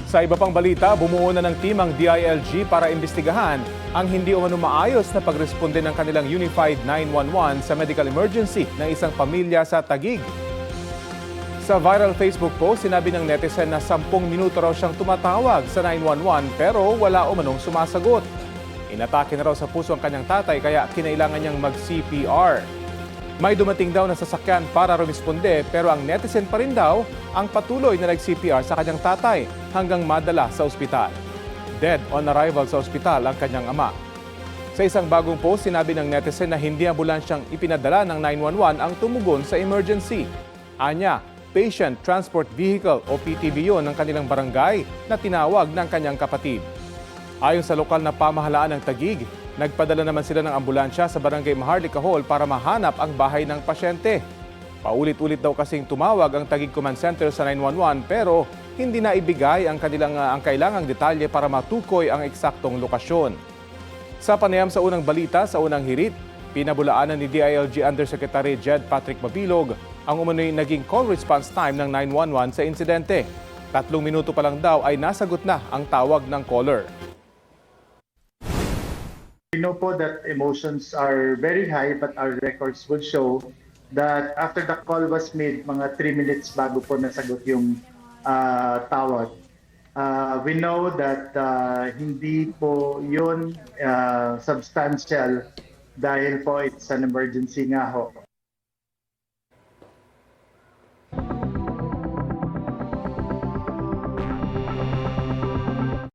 Sa iba pang balita, bumuo na ng team ang DILG para imbestigahan ang hindi umano maayos na pagresponde ng kanilang Unified 911 sa medical emergency ng isang pamilya sa Taguig. Sa viral Facebook post, sinabi ng netizen na 10 minuto raw siyang tumatawag sa 911 pero wala umanong sumasagot. Inatake na raw sa puso ang kanyang tatay kaya kinailangan niyang mag-CPR. May dumating daw na sasakyan para rumisponde pero ang netizen pa rin daw ang patuloy na nag-CPR sa kanyang tatay hanggang madala sa ospital. Dead on arrival sa ospital ang kanyang ama. Sa isang bagong post, sinabi ng netizen na hindi ambulansyang ipinadala ng 911 ang tumugon sa emergency. Anya, Patient Transport Vehicle o PTV yun ng kanilang barangay na tinawag ng kanyang kapatid. Ayon sa lokal na pamahalaan ng Taguig, nagpadala naman sila ng ambulansya sa barangay Maharlika Hall para mahanap ang bahay ng pasyente. Paulit-ulit daw kasing tumawag ang Taguig Command Center sa 911 pero hindi na ibigay ang kailangang detalye para matukoy ang eksaktong lokasyon. Sa panayam sa unang balita sa unang hirit, pinabulaanan ni DILG Undersecretary Jed Patrick Mabilog ang umano'y naging call response time ng 911 sa insidente. 3 minuto pa lang daw ay nasagot na ang tawag ng caller. We know po that emotions are very high but our records will show that after the call was made, mga 3 minutes bago po nasagot yung tawag. We know that hindi po yun substantial dahil po it's an emergency nga ho.